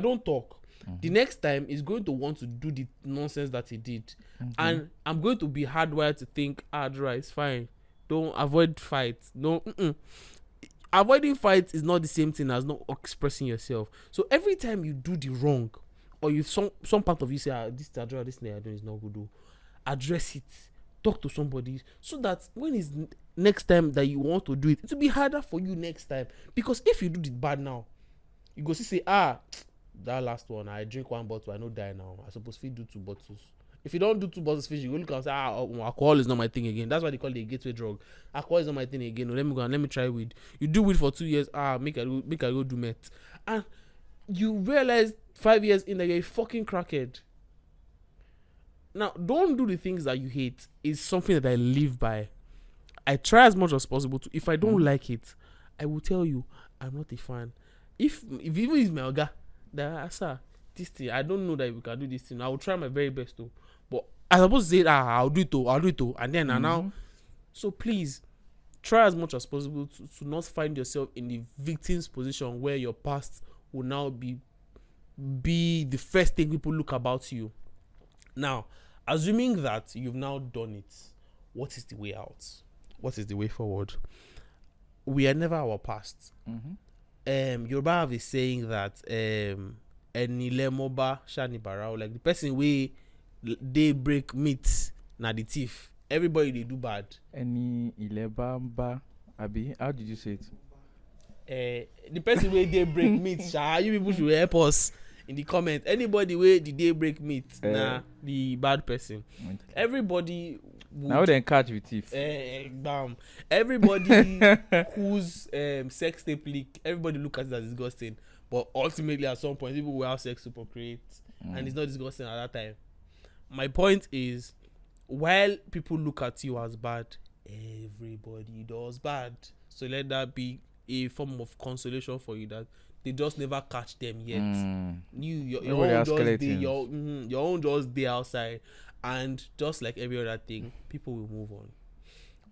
don't talk, the next time he's going to want to do the nonsense that he did. And I'm going to be hardwired to think, Adora, it's fine. Don't avoid fights. No, avoiding fights is not the same thing as not expressing yourself. So every time you do the wrong, or you some part of you say, this Adora, this thing I do is not good, address it. Talk to somebody so that when it's next time that you want to do it, it will be harder for you next time. Because if you do it bad now, you go say, that last one, I drink one bottle, I no die now. I suppose to do 2 bottles. If you don't do 2 bottles fish, you go look and say, alcohol is not my thing again. That's why they call it a gateway drug. Alcohol is not my thing again. No, let me go and let me try weed. You do weed for 2 years, make I go do meth. And you realize 5 years in that you're a fucking crackhead. Now, don't do the things that you hate. Is something that I live by. I try as much as possible to. If I don't like it, I will tell you I'm not a fan. If even is my oga, that sir, this thing I don't know that we can do this thing. I will try my very best to. But I suppose to say I'll do it too, and then and now. So please try as much as possible to not find yourself in the victim's position where your past will now be the first thing people look about you. Now, assuming that you've now done it, what is the way out? what is the way forward? We are never our past. Yoruba have a saying that enilemoba shani barao, like the person we they break meat na the thief. Everybody they do bad. Any ilebamba abi? How did you say it? The person where they break meat, you people should help us in the comment. Anybody where the day break meat, nah, the bad person. Everybody would, now then catch with thief. Bam. Everybody whose sex tape leak, everybody look at it as disgusting. But ultimately, at some point, people will have sex to procreate, and it's not disgusting at that time. My point is, while people look at you as bad, everybody does bad. So let that be a form of consolation for you that they just never catch them yet. Your own just day outside, and just like every other thing, people will move on.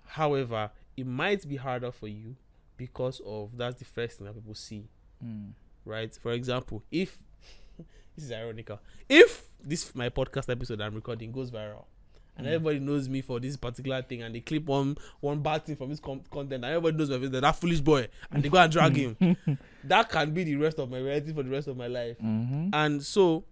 However, it might be harder for you because of that's the first thing that people see, right? For example, if this is ironical, if this my podcast episode I'm recording goes viral, and everybody knows me for this particular thing, and they clip one bad thing from this content, and everybody knows my face, that foolish boy, and they go and drag him. That can be the rest of my reality for the rest of my life. And so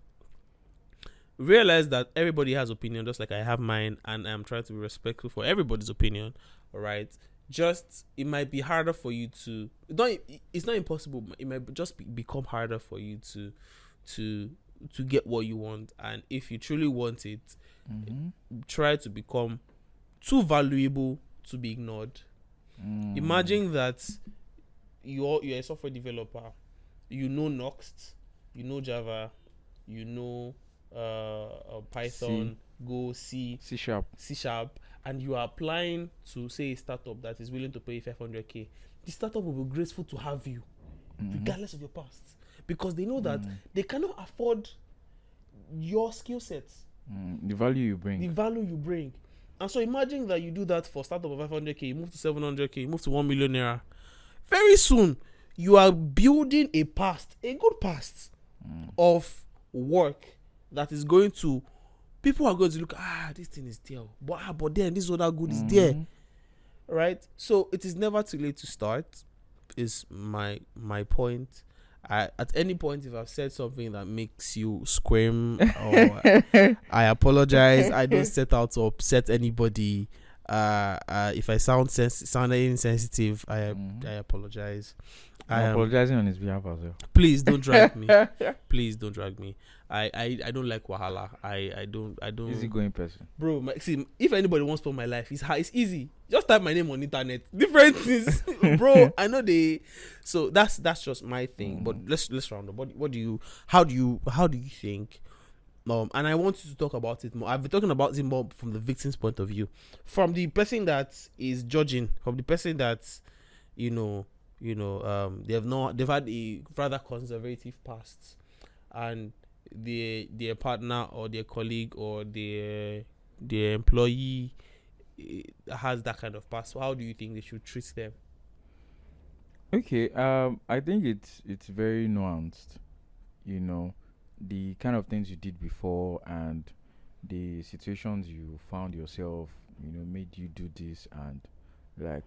realize that everybody has opinion, just like I have mine, and I'm trying to be respectful for everybody's opinion. All right, just it might be harder for you to. It's not impossible. It might just become harder for you to get what you want, and if you truly want it, try to become too valuable to be ignored. Imagine that you're a software developer, you know Next, you know Java, you know Python, Go, C Sharp, and you are applying to say a startup that is willing to pay you 500k. The startup will be grateful to have you, regardless of your past, because they know that they cannot afford your skill sets. The value you bring. And so imagine that you do that for startup of 500k, you move to 700k, you move to 1 million naira. Very soon, you are building a good past of work that is going to, people are going to look, this thing is there, but then this other good is there, right? So it is never too late to start, is my point. At any point, if I've said something that makes you scream, or I apologize. I don't set out to upset anybody. If I sounded insensitive, I apologize. I'm apologizing on his behalf as well. Please don't drag me. Please don't drag me. I don't like wahala. I don't. Easy going person, bro. See, if anybody wants to put my life, it's easy. Just type my name on internet. Different things, bro. I know they. So that's just my thing. But let's round up. How do you think? And I want you to talk about it more. I've been talking about it more from the victim's point of view, from the person that is judging, from the person that, they've had a rather conservative past, and their partner or their colleague or their employee has that kind of past. So how do you think they should treat them? Okay, I think it's very nuanced. The kind of things you did before and the situations you found yourself, made you do this, and like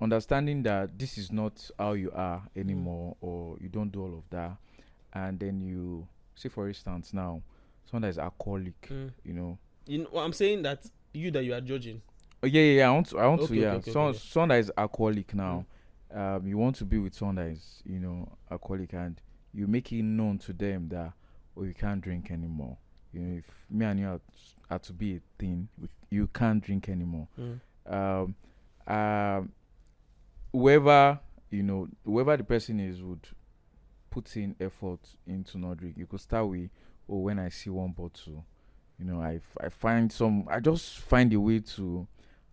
understanding that this is not how you are anymore, or you don't do all of that, and then you say, for instance, now someone that is alcoholic, I'm saying that you are judging. Oh, yeah. I want to. Okay. Someone that is alcoholic now. You want to be with someone that is, alcoholic, and you make it known to them that, you can't drink anymore. If me and you are to be a thing, you can't drink anymore. Whoever the person is would put in effort into not drink. You could start with, when I see one bottle, I just find a way to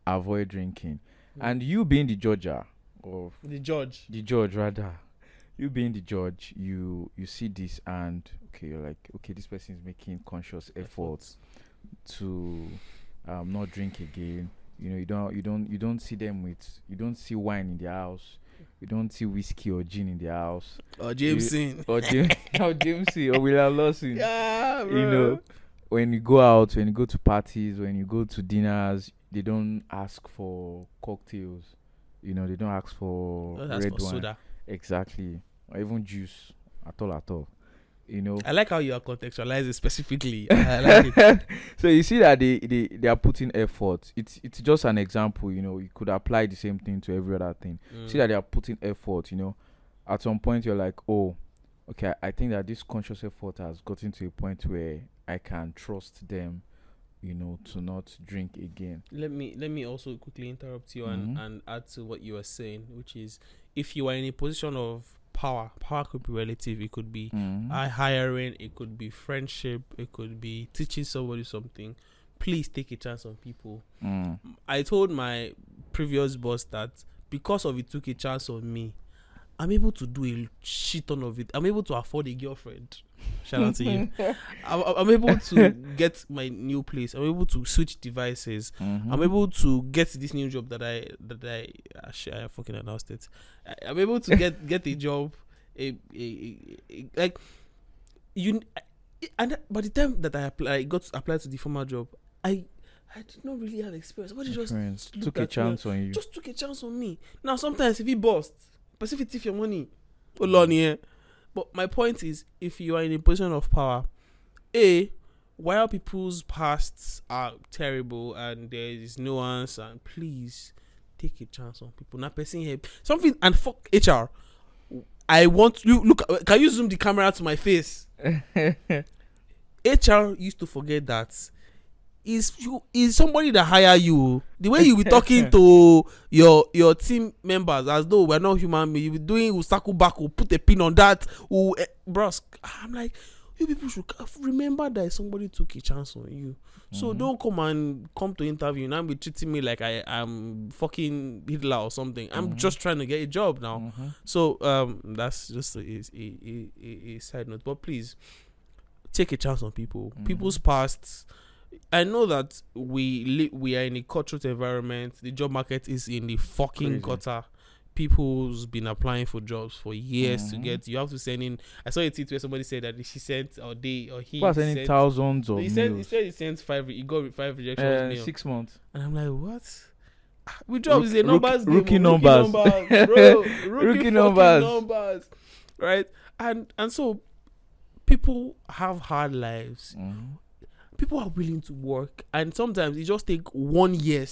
avoid drinking. And you being the judger, or the judge rather, you being the judge, you see this, and you're like, this person is making conscious efforts to not drink again. You don't see them you don't see wine in their house, you don't see whiskey or gin in their house, or Jameson, or Jameson, or William Lawson. Yeah, bro. When you go out, when you go to parties, when you go to dinners, they don't ask for cocktails. You know, they don't ask for That's red for wine. soda. Exactly. Or even juice at all. You know. I like how you are contextualizing specifically. I like it. So you see that they are putting effort. It's just an example, you know. You could apply the same thing to every other thing. See that they are putting effort, you know. At some point you're like, oh, okay, I think that this conscious effort has gotten to a point where I can trust them, you know, to not drink again. Let me also quickly interrupt you and add to what you were saying, which is if you are in a position of power could be relative. It could be hiring, it could be friendship, it could be teaching somebody something. Please take a chance on people. I told my previous boss that because of it took a chance on me, I'm able to do a shit ton of it. I'm able to afford a girlfriend. Shout out to you. I'm able to get my new place. I'm able to switch devices. I'm able to get this new job that I fucking announced it. I'm able to get a job. Like you, and by the time that I got to apply to the former job, I did not really have experience. What just took a chance on you. Just took a chance on me. Now sometimes if he bust, but if he thief your money, hold on here. But my point is, if you are in a position of power, while people's pasts are terrible and there is nuance, and please take a chance on people. Now, person here, something, and fuck HR. I want you look. Can you zoom the camera to my face? HR used to forget that is somebody that hire you. The way you be talking to your team members as though we're not human beings. You be doing usaku baku, put a pin on that. Bros, I'm like, you people should remember that somebody took a chance on you. So don't come to interview and be treating me like I am fucking Hitler or something. I'm just trying to get a job now. So that's just a side note. But please take a chance on people. People's pasts. I know that we are in a cutthroat environment. The job market is in the fucking gutter. People's been applying for jobs for years to get. You have to send in. I saw a tweet where somebody said that she sent he sending thousands of mails. He said he sent 5. He got 5 rejections. 6 months. And I'm like, what? With jobs is a numbers game. Rookie numbers, bro. Rookie numbers. numbers, right? And so people have hard lives. People are willing to work, and sometimes it just take 1 year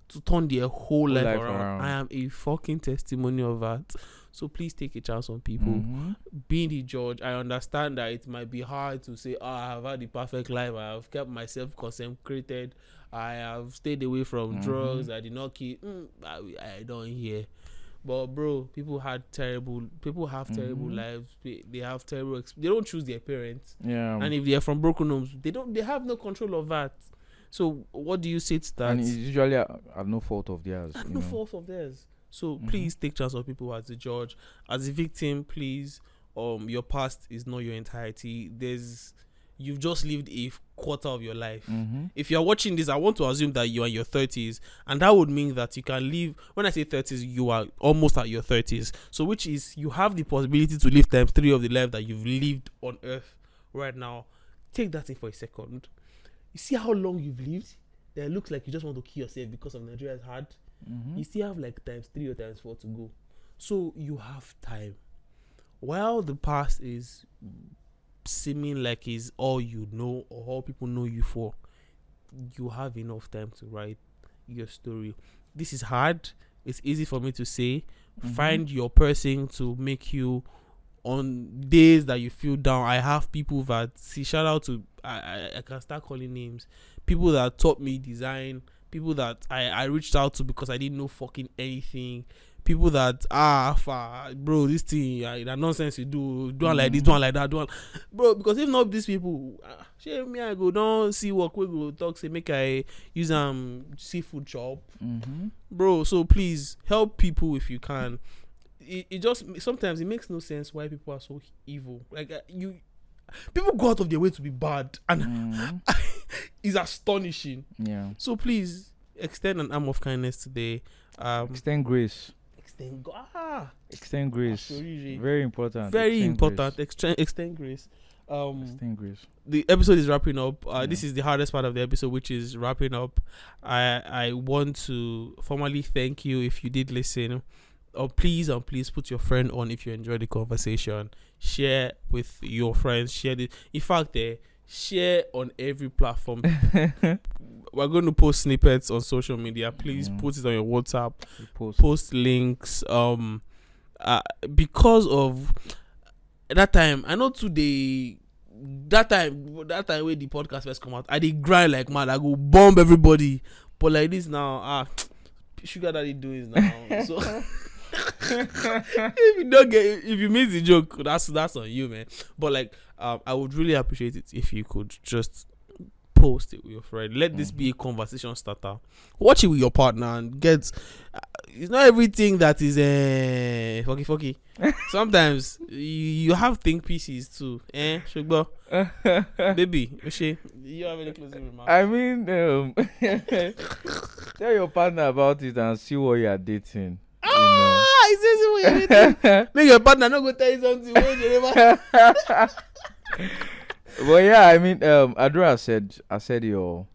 to turn their whole life around. I am a fucking testimony of that. So please take a chance on people. Being the judge, I understand that it might be hard to say, I have had the perfect life. I have kept myself consecrated. I have stayed away from drugs. I did not keep. I don't hear. But bro, people have terrible lives. They have terrible. They don't choose their parents. Yeah. And if they are from broken homes, they have no control of that. So what do you say to that? And it's usually at no fault of theirs. Fault of theirs. So please take chance of people as a judge, as a victim. Please, your past is not your entirety. You've just lived a quarter of your life. If you're watching this, I want to assume that you are in your 30s, and that would mean that you can live. When I say 30s, you are almost at your 30s. So which is you have the possibility to live times 3 of the life that you've lived on Earth right now. Take that in for a second. You see how long you've lived? That it looks like you just want to kill yourself because of Nigeria's hard. You still have like times 3 or times 4 to go. So you have time. While the past is seeming like is all you know or all people know you for, you have enough time to write your story. This is hard. It's easy for me to say. Find your person to make you on days that you feel down. I have people that shout out to I can start calling names. People that taught me design, people that I reached out to because I didn't know fucking anything. People that bro, this thing that nonsense you do like this, do like that, bro. Because if not these people, shame me. I go don't see what we go talk. Say make I use seafood shop, bro. So please help people if you can. It just sometimes it makes no sense why people are so evil. Like people go out of their way to be bad, and it's astonishing. Yeah. So please extend an arm of kindness today. Extend grace. Extend grace. Very important. Very important. Extend grace. Staying grace. The episode is wrapping up. Yeah. This is the hardest part of the episode, which is wrapping up. I want to formally thank you if you did listen. Please put your friend on if you enjoyed the conversation. Share with your friends. Share it. In fact, share on every platform. We're going to post snippets on social media. Please put it on your WhatsApp. Post links. Because of that time, I know today. That time when the podcast first come out, I did grind like mad. I go bomb everybody, but like this now, sugar daddy do it now. So if you miss the joke, that's on you, man. But like, I would really appreciate it if you could just post it with your friend. Let this be a conversation starter. Watch it with your partner and get. It's not everything that is fucky. Sometimes you have think pieces too. Shugbo. Baby, you have any closing remarks? I mean, tell your partner about it and see what you are dating. He says what you're dating. Make your partner not go tell you something. Well, yeah, I mean, Adra said your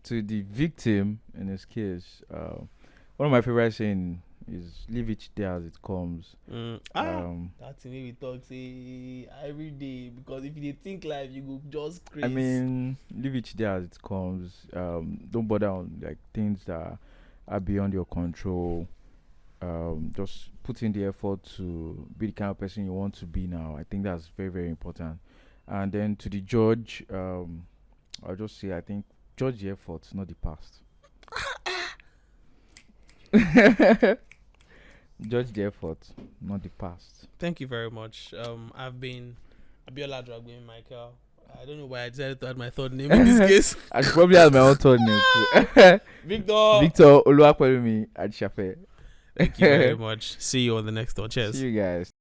to the victim in this case. One of my favorite saying is leave each day as it comes. That's the way we talk say every day, because if you think life, you go just crazy. I mean, leave each day as it comes. Don't bother on like things that are beyond your control. Just put in the effort to be the kind of person you want to be now. I think that's very, very important. And then to the judge, I'll just say I think judge the effort, not the past. Judge the effort, not the past. Thank you very much. I've been Abiola Dragbin Michael. I don't know why I decided to add my third name in this case. I should probably have my own third name too. Victor Oluwapelumi Adishafe. Thank you very much. See you on the next one. Cheers. See you guys.